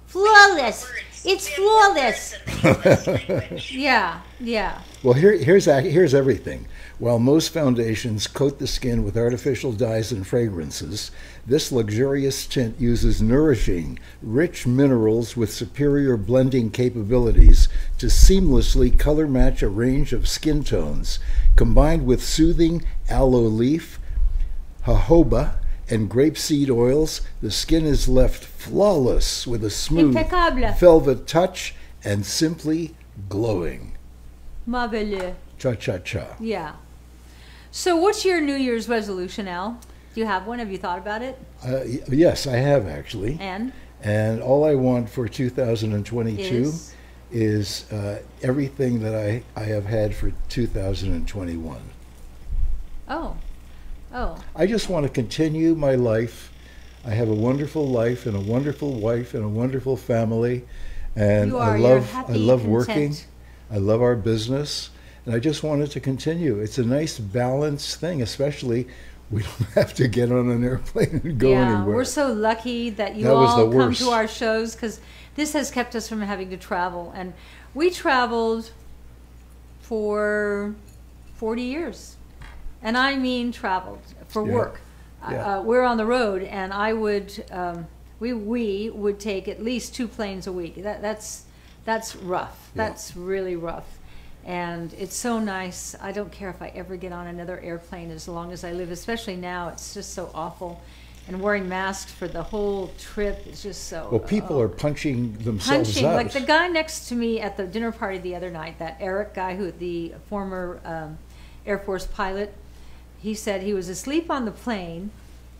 Flawless. Words. It's We have more flawless. words in the English language. Yeah, yeah. Well, here's everything. While most foundations coat the skin with artificial dyes and fragrances, this luxurious tint uses nourishing, rich minerals with superior blending capabilities to seamlessly color match a range of skin tones. Combined with soothing aloe leaf, jojoba, and grapeseed oils, the skin is left flawless with a smooth, Impeccable. velvet touch and simply glowing. Merveilleux. Cha-cha-cha. Yeah. So, what's your New Year's resolution, Al? Do you have one? Have you thought about it? Yes, I have actually. And And all I want for 2022 is everything that I have had for 2021. oh, I just want to continue my life. I have a wonderful life and a wonderful wife and a wonderful family, and You are. I You're love happy, working. content. I love our business, and I just want it to continue. It's a nice balanced thing, especially we don't have to get on an airplane and go yeah. anywhere. We're so lucky that you That was all the come worst. to our shows because this has kept us from having to travel, and we traveled for 40 years, and I mean traveled for Yeah. work. Yeah. We're on the road, and I would we would take at least 2 planes a week. That's rough. Yeah. That's really rough. And it's so nice. I don't care if I ever get on another airplane as long as I live, especially now. It's just so awful. And wearing masks for the whole trip is just so... Well, people are punching themselves out. Like the guy next to me at the dinner party the other night, that Eric guy, the former Air Force pilot, he said he was asleep on the plane,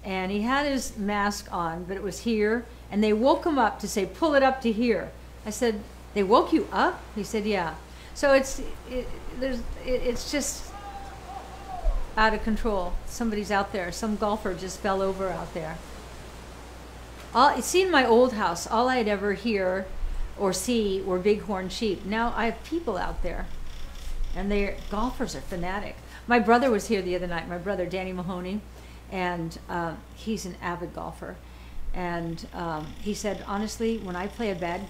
and he had his mask on, but it was here, and they woke him up to say, pull it up to here. I said, they woke you up? He said, yeah. So it's just out of control. Somebody's out there. Some golfer just fell over out there. See, in my old house, all I'd ever hear or see were bighorn sheep. Now I have people out there, and golfers are fanatic. My brother was here the other night. My brother, Danny Mahoney, and he's an avid golfer. And he said, honestly, when I play a bad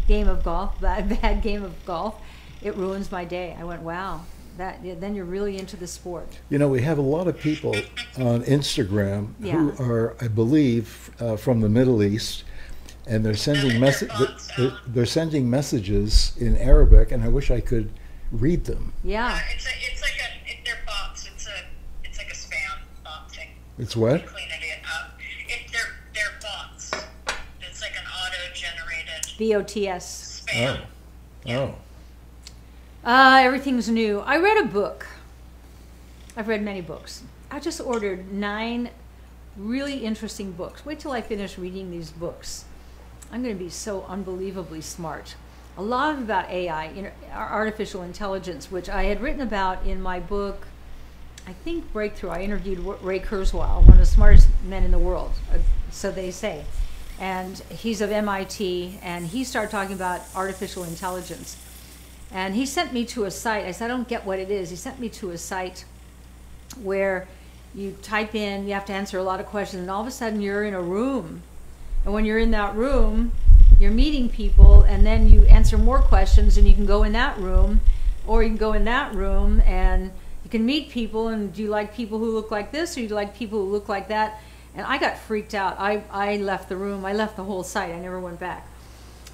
game of golf, bad game of golf, it ruins my day. I went, wow, then you're really into the sport. You know, we have a lot of people on Instagram Yeah. who are, I believe, from the Middle East, and they're sending they're sending messages in Arabic, and I wish I could read them. Yeah. They're bots. It's like a spam bot thing. It's what? Clean it up. They're bots. It's like an auto-generated BOTS. spam. Oh. Everything's new. I read a book. I've read many books. I just ordered 9 really interesting books. Wait till I finish reading these books. I'm going to be so unbelievably smart. A lot about AI, artificial intelligence, which I had written about in my book, I think Breakthrough. I interviewed Ray Kurzweil, one of the smartest men in the world, so they say. And he's of MIT, and he started talking about artificial intelligence. And he sent me to a site. I said, I don't get what it is. He sent me to a site where you type in, you have to answer a lot of questions, and all of a sudden you're in a room. And when you're in that room, you're meeting people, and then you answer more questions, and you can go in that room, or you can go in that room and you can meet people, and do you like people who look like this, or do you like people who look like that? And I got freaked out. I left the room. I left the whole site. I never went back.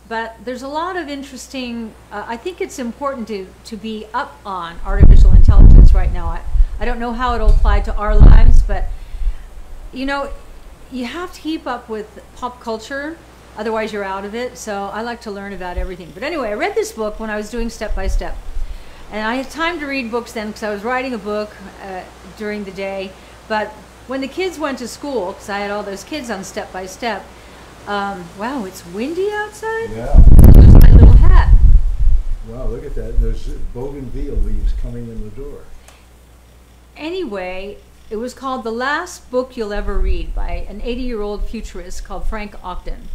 But there's a lot of interesting, I think it's important to be up on artificial intelligence right now. I don't know how it'll apply to our lives, but you know, you have to keep up with pop culture, otherwise you're out of it. So I like to learn about everything. But anyway, I read this book when I was doing Step by Step. And I had time to read books then because I was writing a book during the day. But when the kids went to school, because I had all those kids on Step by Step, wow, it's windy outside? Yeah. There's my little hat. Wow, look at that. There's bougainvillea leaves coming in the door. Anyway, it was called The Last Book You'll Ever Read by an 80-year-old futurist called Frank Ogden.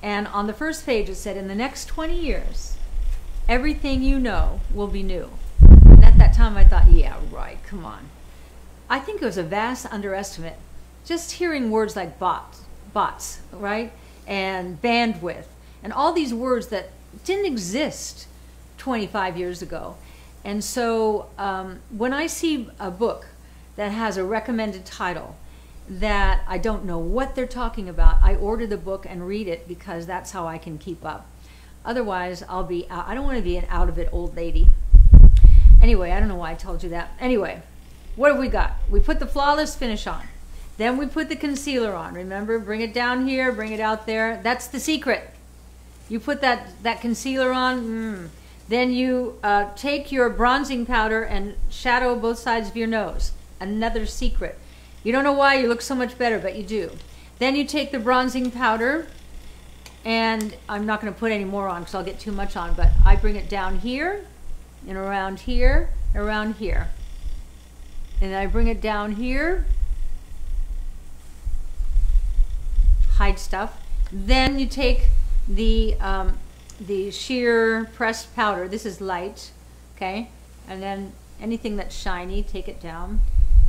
And on the first page it said, in the next 20 years, everything you know will be new. And at that time I thought, yeah, right, come on. I think it was a vast underestimate. Just hearing words like bots, right? And bandwidth, and all these words that didn't exist 25 years ago. And so when I see a book that has a recommended title that I don't know what they're talking about, I order the book and read it because that's how I can keep up. Otherwise, I'll be out. I don't want to be an out of it old lady. Anyway, I don't know why I told you that. Anyway, what have we got? We put the Flawless Finish on. Then we put the concealer on. Remember, bring it down here, bring it out there. That's the secret. You put that concealer on. Then you take your bronzing powder and shadow both sides of your nose. Another secret. You don't know why you look so much better, but you do. Then you take the bronzing powder, and I'm not going to put any more on because I'll get too much on, but I bring it down here, and around here, around here. And I bring it down here, hide stuff. Then you take the sheer pressed powder. This is light, okay? And then anything that's shiny, take it down.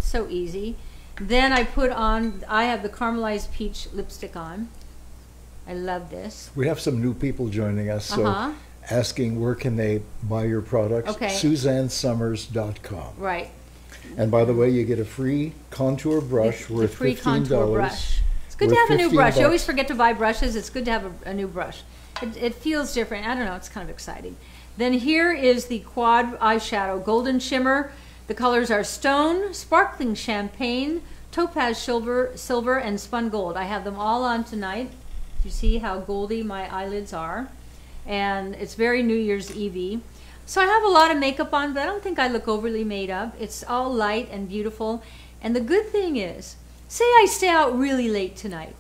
So easy. Then I put on, I have the caramelized peach lipstick on. I love this. We have some new people joining us, so asking where can they buy your products. Okay. SuzanneSummers.com. Right. And by the way, you get a free contour brush worth $15. Free contour brush. It's good to have a new brush. You always forget to buy brushes. It's good to have a new brush. It feels different. I don't know. It's kind of exciting. Then here is the quad eyeshadow, golden shimmer. The colors are stone, sparkling champagne, topaz silver, and spun gold. I have them all on tonight. You see how goldy my eyelids are. And it's very New Year's Eve-y. So I have a lot of makeup on, but I don't think I look overly made up. It's all light and beautiful. And the good thing is, say I stay out really late tonight.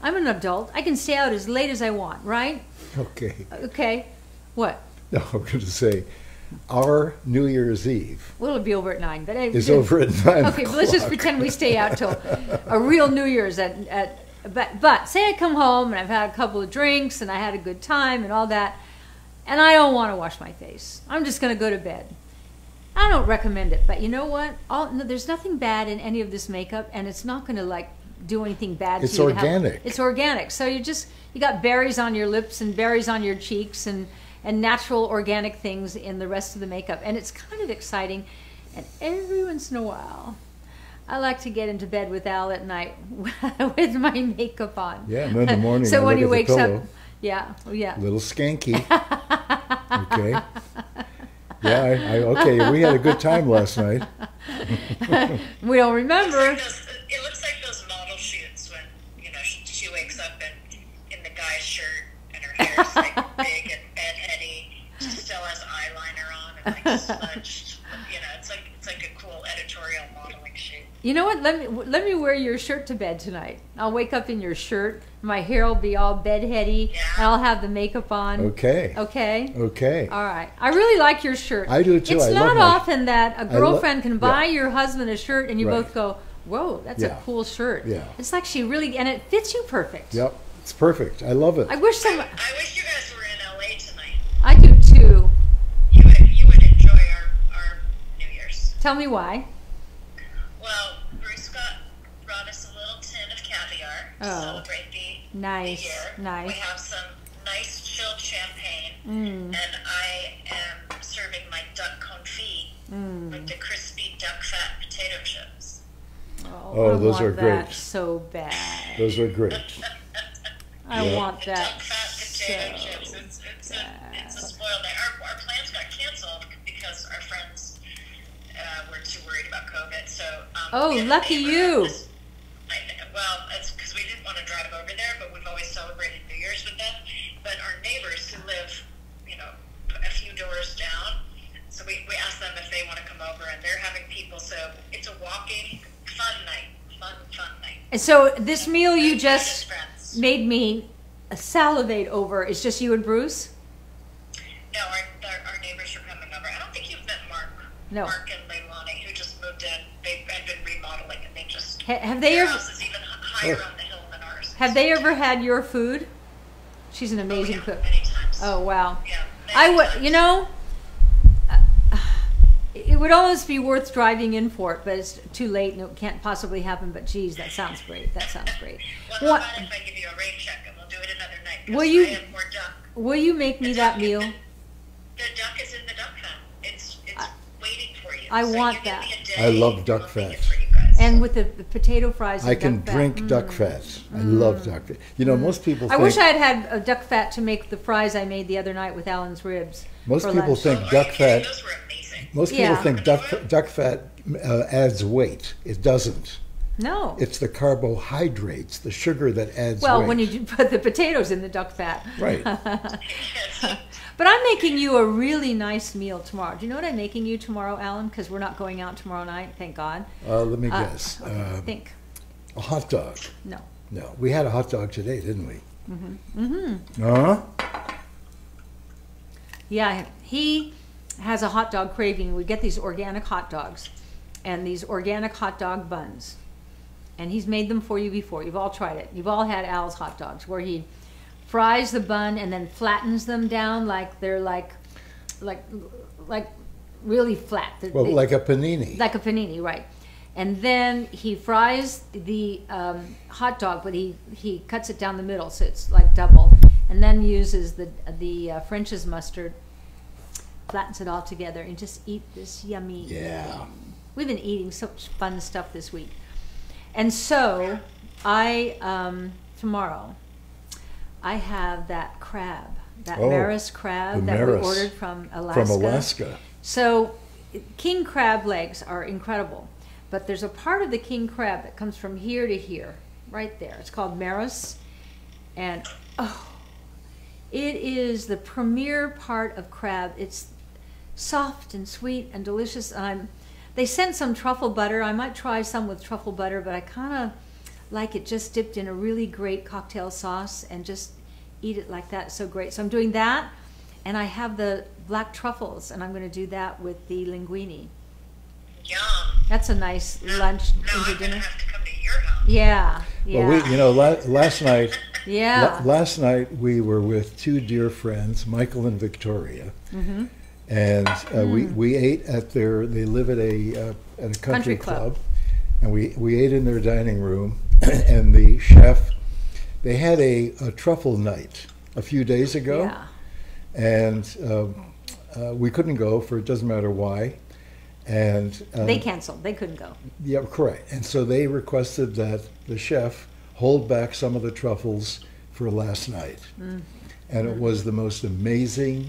I'm an adult. I can stay out as late as I want, right? Okay. Okay. What? No, I'm going to say our New Year's Eve. Well, it'll be over at 9. But is over at 9 Okay, but let's just pretend we stay out till a real New Year's but say I come home and I've had a couple of drinks and I had a good time and all that, and I don't want to wash my face. I'm just going to go to bed. I don't recommend it, but you know what? There's nothing bad in any of this makeup, and it's not going to like do anything bad to you. It's organic. It's organic. So you got berries on your lips and berries on your cheeks and natural organic things in the rest of the makeup, and it's kind of exciting. And every once in a while, I like to get into bed with Al at night with my makeup on. Yeah, and in the morning, so when he wakes up, yeah. Little skanky. Okay. Yeah, okay. We had a good time last night. We don't remember. It looks like those model shoots when she wakes up in the guy's shirt and her hair's like big and bedheady. She still has eyeliner on and like smudged. It's like a cool editorial modeling shoot. You know what? Let me wear your shirt to bed tonight. I'll wake up in your shirt. My hair will be all bedheady, and I'll have the makeup on. Okay. Okay. Okay. All right. I really like your shirt. I do too. It's not often that a girlfriend can buy yeah. your husband a shirt and you Right. both go, "Whoa, that's a cool shirt." Yeah. It's like she really, and it fits you perfect. Yep. It's perfect. I love it. I wish I wish you guys were in LA tonight. I do too. You would enjoy our New Year's. Tell me why. Well, Bruce brought us a little tin of caviar to celebrate the Nice. year. Nice. We have some nice chilled champagne, and I am serving my Oh, I those want are that great. so bad. Those are great. I Yeah. want that Duck fat potato chips. so It's a spoiled day. Our plans got canceled because our friends were too worried about COVID. So Oh, we have a lucky neighbor you. this- well, it's because we didn't want to drive over there, but we've always celebrated New Year's with them. But our neighbors who live, a few doors down, so we asked them if they want to come over, and they're having people. So it's a walking fun night, fun night. And so this meal you And just friends. made me salivate over is just you and Bruce? No, our neighbors are coming over. I don't think you've met Mark. No. Mark and Leilani, who just moved in. They've been remodeling, and they just Have they their ever house is even higher on the hill than ours. have they ever had your food? She's an Oh, amazing yeah, cook. many times. Oh wow. Yeah, I many would, times. It would almost be worth driving in for it, but it's too late and it can't possibly happen. But geez, that sounds great. That sounds great. Well, What how about if I give you a rain check and we'll do it another night? 'Cause Will you- I have more duck. will you make me The that duck meal? The duck is in the duck fat. It's waiting for you. I So want you give that. me a day, I love and duck we'll make it fat. for you guys. And with the potato fries. I and can duck fat. drink duck fat. I love duck fat. Most people I think, wish I had had a duck fat to make the fries I made the other night with Alan's ribs. most for people lunch. think Oh, are duck you kidding? fat, Those were amazing. most people Yeah. think duck fat adds weight. It doesn't. No. It's the carbohydrates, the sugar that adds Well, weight. when you put the potatoes in the duck fat. Right. Yes. But I'm making you a really nice meal tomorrow. Do you know what I'm making you tomorrow, Alan? Because we're not going out tomorrow night, thank God. Let me guess. Okay, think. A hot dog. No. No, we had a hot dog today, didn't we? Huh? Yeah, he has a hot dog craving. We get these organic hot dogs and these organic hot dog buns. And he's made them for you before. You've all tried it. You've all had Al's hot dogs where he fries the bun and then flattens them down like they're like really flat. Well, like a panini. Like a panini, right. And then he fries the hot dog, but he cuts it down the middle, so it's like double. And then uses the French's mustard, flattens it all together, and just eat this yummy. Yeah. We've been eating such fun stuff this week. And so, tomorrow, I have that crab, that Oh, Maris crab the that Maris. we ordered from Alaska. From Alaska. So, king crab legs are incredible, but there's a part of the king crab that comes from here to here, right there. It's called Maris, and it is the premier part of crab. It's soft and sweet and delicious. They sent some truffle butter. I might try some with truffle butter, but I kind of like it just dipped in a really great cocktail sauce and just eat it like that. It's so great. So I'm doing that, and I have the black truffles, and I'm going to do that with the linguine. Yum. That's a nice lunch No, into I'm going to dinner. have to come to your house. Yeah, yeah, Well, last night, yeah. last night we were with two dear friends, Michael and Victoria, Mm-hmm. and we ate at they live at a country club. club, and we ate in their dining room, and the chef, they had a truffle night a few days ago, Yeah. and we couldn't go for it doesn't matter why, and They canceled. They couldn't go. yeah, correct. And so they requested that the chef hold back some of the truffles for last night. And it was the most amazing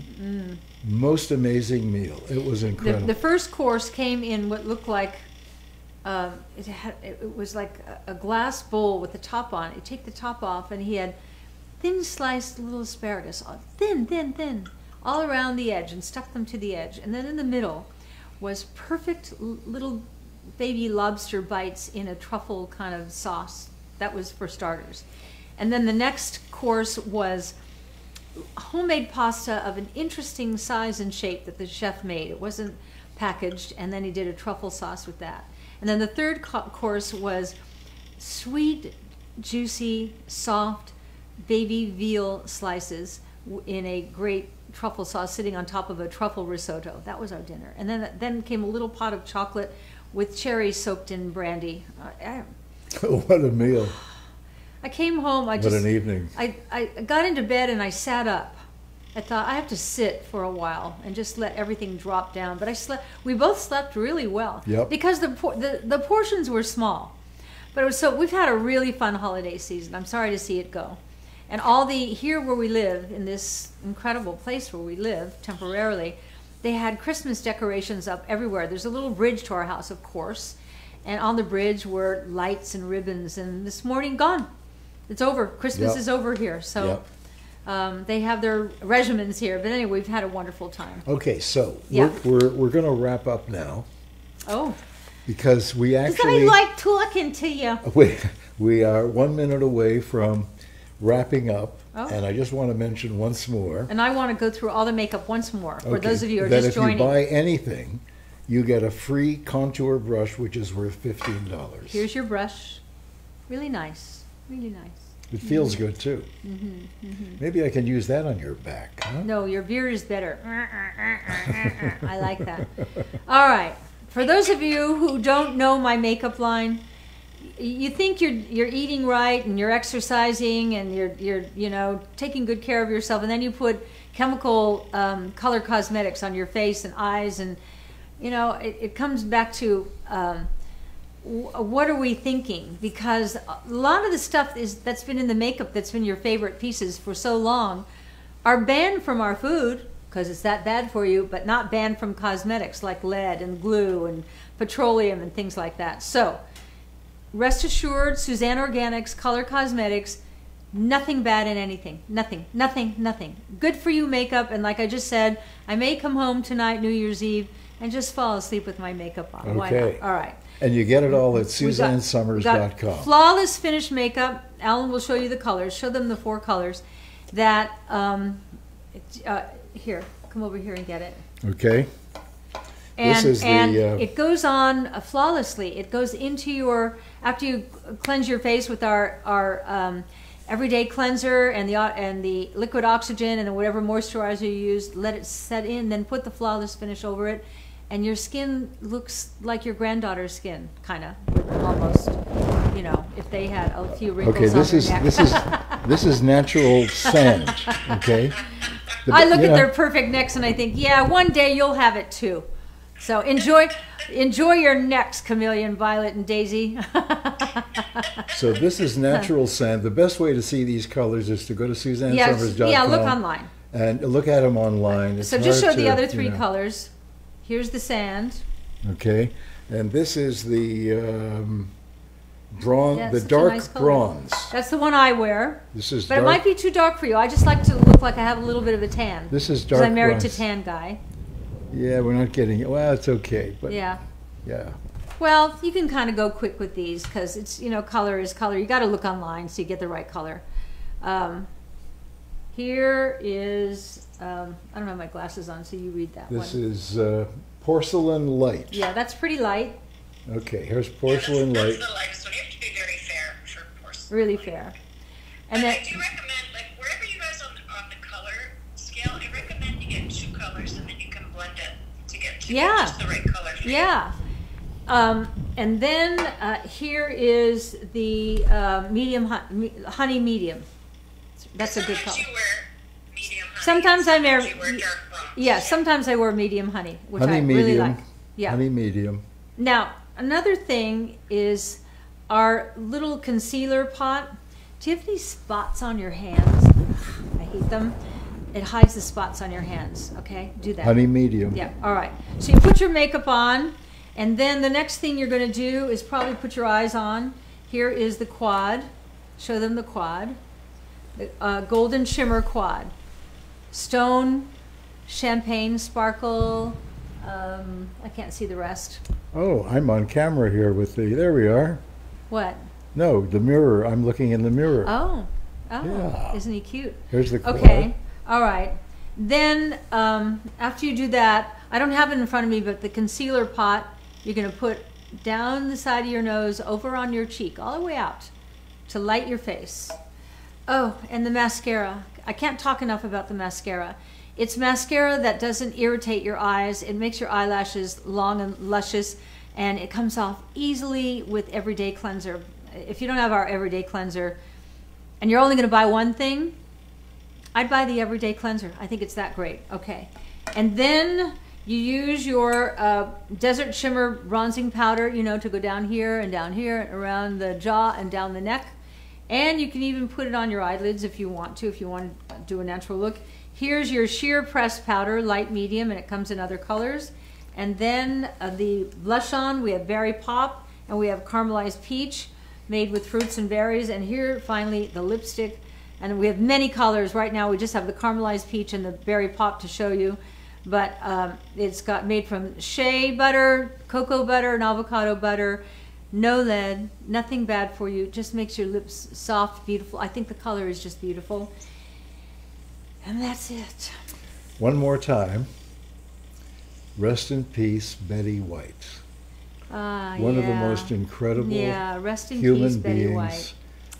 meal. It was incredible. The first course came in what looked like it was like a glass bowl with the top on. You take the top off, and he had thin sliced little asparagus, thin, all around the edge, and stuck them to the edge. And then in the middle was perfect little baby lobster bites in a truffle kind of sauce. That was for starters. And then the next course was homemade pasta of an interesting size and shape that the chef made. It wasn't packaged, and then he did a truffle sauce with that. And then the third course was sweet, juicy, soft baby veal slices in a great truffle sauce sitting on top of a truffle risotto. That was our dinner. And then came a little pot of chocolate with cherries soaked in brandy. What a meal. I came home, What an evening. I got into bed and I sat up. I thought I have to sit for a while and just let everything drop down. But I slept. We both slept really well. Yep. Because the portions were small. But it was we've had a really fun holiday season. I'm sorry to see it go. And here where we live, in this incredible place where we live temporarily, they had Christmas decorations up everywhere. There's a little bridge to our house, of course. And on the bridge were lights and ribbons. And this morning, gone. It's over. Christmas is over here. So they have their regimens here. But anyway, we've had a wonderful time. Okay, so we're going to wrap up now. Oh. Because we actually... Because I like talking to you. We are 1 minute away from wrapping up. Oh. And I just want to mention once more. And I want to go through all the makeup once more. For those of you who are just joining. That if you buy anything, you get a free contour brush, which is worth $15. Here's your brush. Really nice. Really nice. It feels good, too. Maybe I can use that on your back, huh? No, your beard is better. I like that. All right. For those of you who don't know my makeup line, you think you're eating right and you're exercising and you're taking good care of yourself, and then you put chemical color cosmetics on your face and eyes, and it comes back to what are we thinking? Because a lot of the stuff that's been in the makeup that's been your favorite pieces for so long are banned from our food because it's that bad for you, but not banned from cosmetics like lead and glue and petroleum and things like that. So rest assured, Suzanne Organics Color Cosmetics, nothing bad in anything. Nothing, nothing, nothing. Good for you makeup, and like I just said, I may come home tonight, New Year's Eve, and just fall asleep with my makeup on. Why not? All right. And you get it all at SuzanneSummers.com. Flawless finished makeup. Alan will show you the colors. Show them the 4 colors. That, here, come over here and get it. Okay. And, this is it goes on flawlessly. It goes into your, after you cleanse your face with our everyday cleanser and the liquid oxygen and whatever moisturizer you use, let it set in, then put the flawless finish over it, and your skin looks like your granddaughter's skin, kind of, almost. If they had a few wrinkles on their neck. This is natural sand. Okay. I look at their perfect necks and I think, yeah, one day you'll have it too. So enjoy your necks, Chameleon, Violet, and Daisy. So this is natural sand. The best way to see these colors is to go to SuzanneSummers.com. Yeah, look online. And look at them online. So just show the other 3 colors. Here's the sand. Okay. And this is the bronze, the dark bronze. That's the one I wear. This is but it might be too dark for you. I just like to look like I have a little bit of a tan. This is dark bronze. I'm married to tan guy. Yeah, we're not getting it. Well, it's okay, but yeah. Well, you can kind of go quick with these because it's color is color. You got to look online so you get the right color. Here is I don't have my glasses on, so you read that one. This is porcelain light. Yeah, that's pretty light. Okay, here's porcelain light. That's the lightest one. You have to be very fair for porcelain. Really fair. And I do recommend, wherever you guys on the color scale, I recommend you get 2 colors and then you can blend it to get just the right color for you. And then here is the medium honey medium. That's a good color. You wear medium honey. Sometimes I wear dark bronze. Yeah, sometimes I wear medium honey, which honey I medium, really like. Yeah. Honey medium. Now, another thing is our little concealer pot. Do you have any spots on your hands? I hate them. It hides the spots on your hands, okay? Do that. Honey medium. Yeah, all right. So you put your makeup on, and then the next thing you're going to do is probably put your eyes on. Here is the quad. Show them the quad. The golden shimmer quad. Stone, champagne sparkle. I can't see the rest. Oh, I'm on camera here with there we are. What? No, the mirror. I'm looking in the mirror. Oh, yeah. Isn't he cute? Here's the quad. Okay, all right. Then after you do that, I don't have it in front of me, but the concealer pot, you're going to put down the side of your nose, over on your cheek, all the way out to light your face. Oh, and the mascara. I can't talk enough about the mascara. It's mascara that doesn't irritate your eyes. It makes your eyelashes long and luscious, and it comes off easily with Everyday Cleanser. If you don't have our Everyday Cleanser, and you're only going to buy one thing, I'd buy the Everyday Cleanser. I think it's that great. Okay. And then You use your Desert Shimmer bronzing powder, you know, to go down here, around the jaw and down the neck. And you can even put it on your eyelids if you want to do a natural look. Here's your sheer press powder, light, medium, and it comes in other colors. And then the blush on, we have Berry Pop, and we have Caramelized Peach, made with fruits and berries. And here, finally, the lipstick. And we have many colors. Right now, we just have the Caramelized Peach and the Berry Pop to show you. But it's got made from shea butter, cocoa butter, and avocado butter. No lead, nothing bad for you. Just makes your lips soft, beautiful. I think the color is just beautiful. And that's it. One more time. Rest in peace, Betty White. One of the most incredible rest in human peace, Betty beings. White.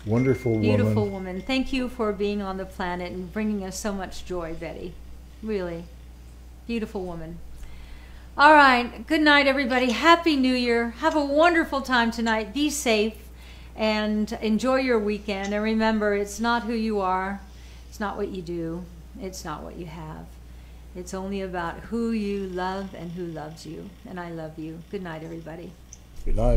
Wonderful Beautiful woman. woman. Thank you for being on the planet and bringing us so much joy, Betty. Really. Beautiful woman. All right. Good night, everybody. Happy New Year. Have a wonderful time tonight. Be safe and enjoy your weekend. And remember, it's not who you are. It's not what you do. It's not what you have. It's only about who you love and who loves you. And I love you. Good night, everybody. Good night.